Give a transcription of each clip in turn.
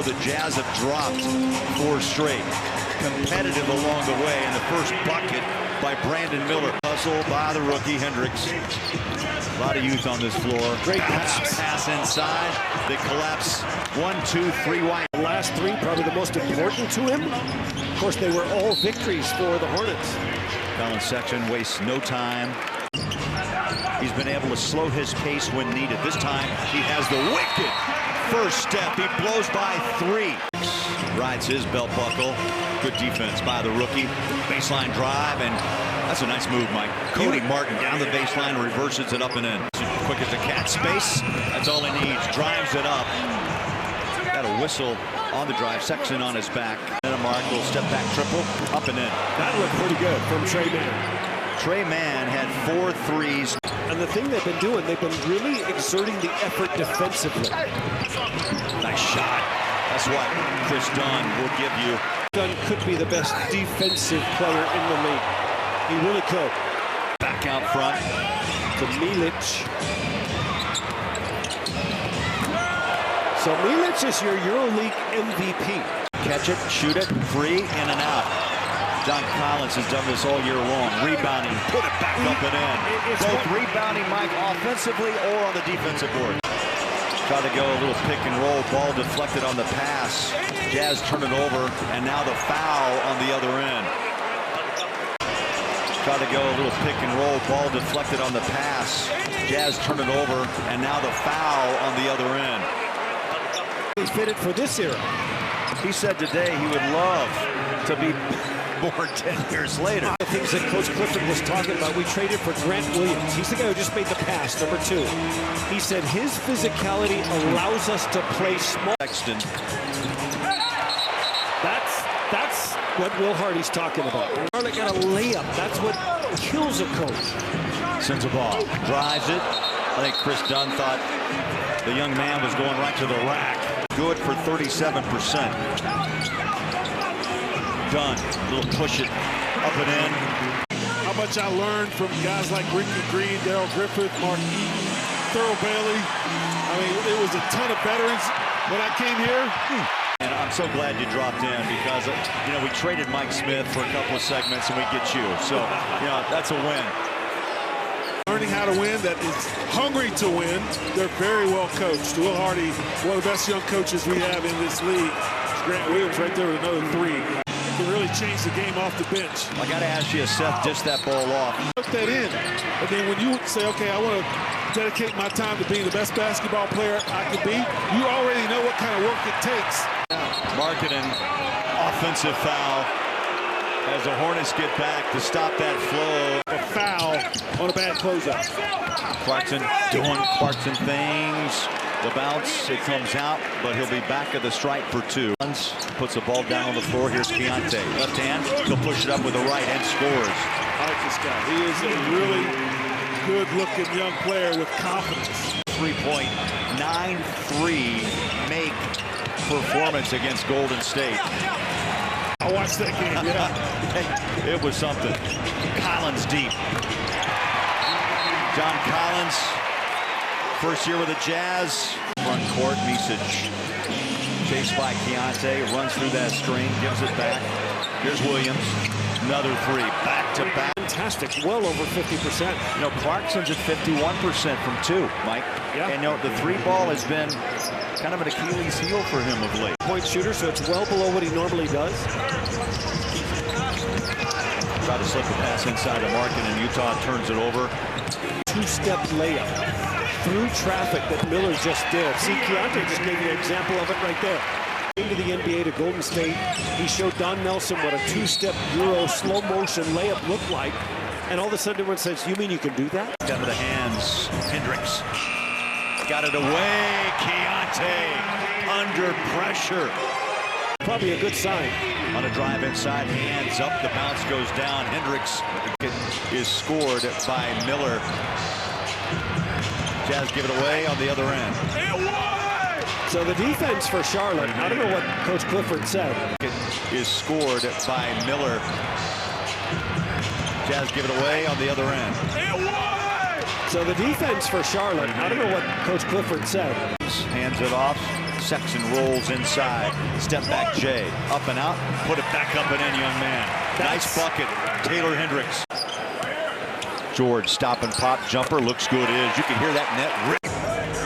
row, the Jazz have dropped 4 straight. Competitive along the way, and the first bucket by Brandon Miller. Hustle by the rookie Hendricks. A lot of youth on this floor. Great pass inside. They collapse 1, 2, 3 wide. The last 3 probably the most important to him. Of course, they were all victories for the Hornets. Collins section wastes no time. He's been able to slow his pace when needed. This time he has the wicked first step. He blows by 3. Rides his belt buckle. Good defense by the rookie. Baseline drive, and that's a nice move, Mike. Cody Martin down the baseline, reverses it up and in. Quick as a cat space. That's all he needs. Drives it up. Got a whistle on the drive. Sexton on his back. And a mark, little step back triple, up and in. That looked pretty good from Tre Mann. Tre Mann had 4 threes. And the thing they've been doing, they've been really exerting the effort defensively. Nice shot. That's what Chris Dunn will give you. Dunn could be the best defensive player in the league. He really could. Back out front to Milic. So Milic is your EuroLeague MVP. Catch it, shoot it, free, in and out. John Collins has done this all year long. Rebounding, put it back up and in. Both rebounding, Mike, offensively or on the defensive board. Try to go a little pick and roll. Ball deflected on the pass. Jazz turn it over, and now the foul on the other end. Try to go a little pick and roll. Ball deflected on the pass. Jazz turn it over, and now the foul on the other end. He's fitted for this era. He said today he would love to be born 10 years later. The things that Coach Clifford was talking about, we traded for Grant Williams. He's the guy who just made the pass, number 2. He said his physicality allows us to play small. Sexton. That's what Will Hardy's talking about. Charlotte got a layup. That's what kills a coach. Sends a ball, drives it. I think Chris Dunn thought the young man was going right to the rack. Good for 37%. Dunn, little push it up and in. How much I learned from guys like Ricky Green, Daryl Griffith, Mark Eaton, Thurl Bailey. I mean, it was a ton of veterans when I came here. And I'm so glad you dropped in because, you know, we traded Mike Smith for a couple of segments and we get you. So, you know, that's a win. Learning how to win, that is hungry to win. They're very well coached. Will Hardy, one of the best young coaches we have in this league. Grant Williams right there with another 3. Can really change the game off the bench. I got to ask you, Seth, dish that ball off. Put that in. And then when you say, okay, I want to dedicate my time to being the best basketball player I can be, you already know what kind of work it takes. Marketing, offensive foul. As the Hornets get back to stop that flow. A foul on a bad closeout. Clarkson doing Clarkson things. The bounce, it comes out, but he'll be back at the stripe for 2. Puts the ball down on the floor. Here's Keontae. Left hand, he'll push it up with the right and scores. I like this guy. He is a really good-looking young player with confidence. 3.93 make performance against Golden State. I watched that game, yeah. It was something. Collins deep. John Collins, first year with the Jazz. Front court, Milic. Chased by Keontae, runs through that screen, gives it back. Here's Williams. Another 3, back-to-back. Fantastic, well over 50%. You know, Clarkson's at 51% from 2, Mike. Yeah. And you know, the 3 ball has been kind of an Achilles heel for him of late. Point shooter, so it's well below what he normally does. Try to slip the pass inside the market, and Utah turns it over. 2-step layup through traffic that Miller just did. See, Keontae just gave you an example of it right there. Into the NBA to Golden State, he showed Don Nelson what a 2-step Euro slow motion layup looked like, and all of a sudden everyone says, "You mean you can do that?" Down to the hands, Hendricks got it away. Keontae under pressure. Probably a good sign. On a drive inside, hands up, the bounce goes down. Hendricks is scored by Miller. Jazz give it away on the other end. So the defense for Charlotte, I don't know what Coach Clifford said. Is scored by Miller. Jazz give it away on the other end. So the defense for Charlotte, I don't know what Coach Clifford said. Hands it off. Sexton rolls inside. Step back Jay. Up and out. Put it back up and in, young man. Nice bucket. Taylor Hendricks. George stop and pop jumper. Looks good. You can hear that net rip.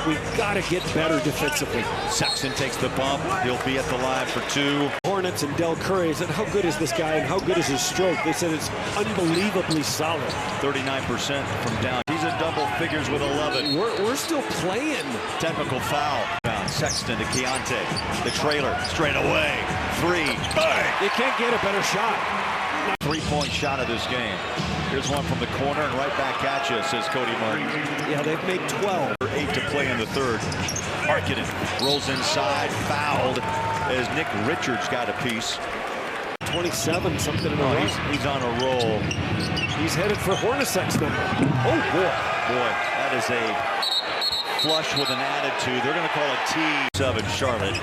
We've got to get better defensively. Sexton takes the bump. He'll be at the line for two. Hornets and Del Curry said, how good is this guy and how good is his stroke? They said it's unbelievably solid. 39% from down. He's in double figures with 11. We're still playing. Technical foul. Sexton to Keontae. The trailer straight away. Three. Bang! You can't get a better shot. 3-point shot of this game. Here's one from the corner and right back at you, says Cody Martin. Yeah, they've made 12. 8 to play in the third. Marketing rolls inside, fouled as Nick Richards got a piece. 27, something in a row. He's on a roll. He's headed for Hornets next number. Oh, boy. Boy, that is a flush with an attitude. They're going to call it T7 Charlotte.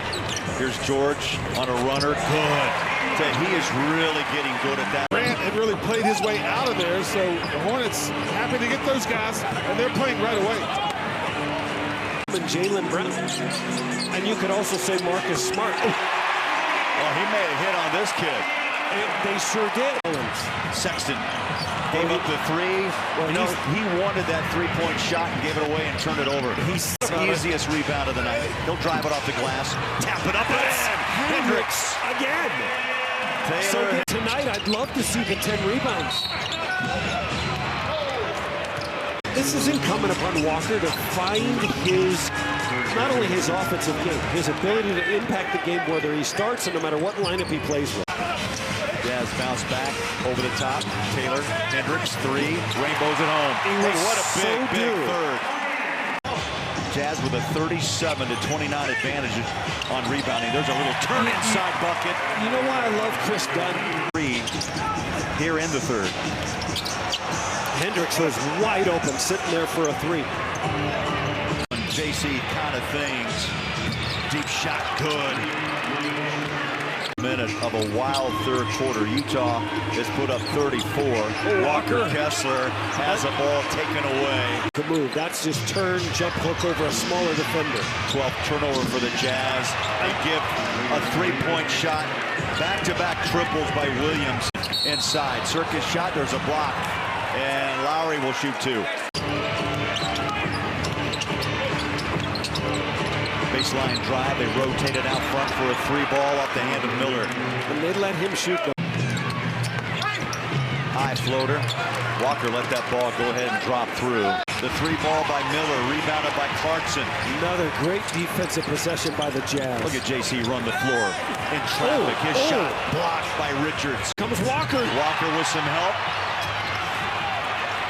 Here's George on a runner. Good. He is really getting good at that. Morant had really played his way out of there, so the Hornets happy to get those guys, and they're playing right away. And Jaylen Brown. And you could also say Marcus Smart. Oh, he made a hit on this kid. They sure did. Sexton gave up the three. Well, he wanted that three-point shot and gave it away and turned it over. He's the easiest rebound of the night. He'll drive it off the glass, tap it up, and Hendricks again. Taylor. So tonight, I'd love to see the 10 rebounds. This is incumbent upon Walker to find not only his offensive game, his ability to impact the game whether he starts and no matter what lineup he plays with. Jazz bounce back over the top. Taylor, Hendricks, three. Rainbows at home. What a big third. Jazz with a 37-29 advantage on rebounding. There's a little turn inside bucket. You know why I love Chris Dunn? Here in the third. Hendricks was wide open, sitting there for a three. JC kind of things. Deep shot, good. Minute of a wild third quarter. Utah has put up 34. Walker Kessler has a ball taken away. Good move. That's just turn, jump hook over a smaller defender. 12th turnover for the Jazz. They give a three-point shot. Back-to-back triples by Williams inside. Circus shot. There's a block. And Lowry will shoot two. Baseline drive, they rotate it out front for a three ball off the hand of Miller. And they let him shoot them. High floater. Walker let that ball go ahead and drop through. The three ball by Miller, rebounded by Clarkson. Another great defensive possession by the Jazz. Look at JC run the floor in traffic. His shot blocked by Richards. Comes Walker. Walker with some help.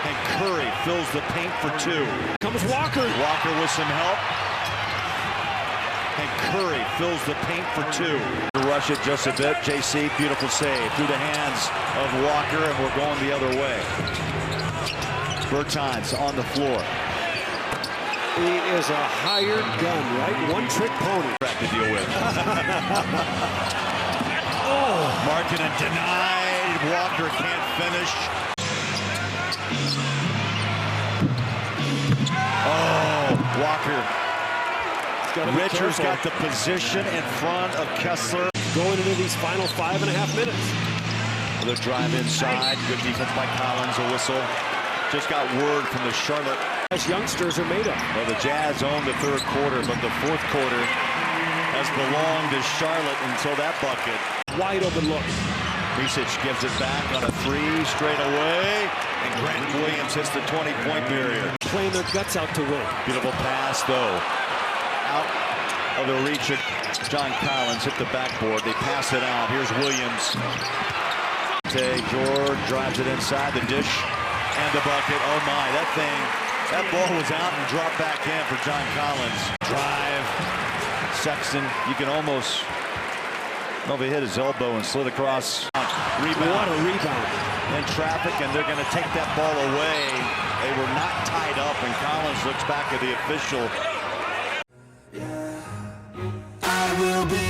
And Curry fills the paint for two. Comes Walker. Walker with some help. And Curry fills the paint for two. To rush it just a bit. JC, beautiful save through the hands of Walker, and we're going the other way. Bertans on the floor. He is a hired gun, right? One-trick pony. To deal with. Markkanen denied. Walker can't finish. Walker. Richards got the position in front of Kessler. Going into these final 5.5 minutes. The drive inside. Good defense by Collins. A whistle. Just got word from the Charlotte. As youngsters are made of. Well, the Jazz own the third quarter, but the fourth quarter has belonged to Charlotte until that bucket. Wide open look. Misic gives it back on a three straight away. And Grant Williams hits the 20-point barrier. Playing their guts out to win. Beautiful pass, though. Out of the reach of John Collins, hit the backboard. They pass it out. Here's Williams. George drives it inside the dish and the bucket. Oh my, that ball was out and dropped back in for John Collins. Drive. Sexton, you can almost, he hit his elbow and slid across. Rebound. What a rebound. In traffic, and they're going to take that ball away. They were not tied up, and Collins looks back at the official. I will be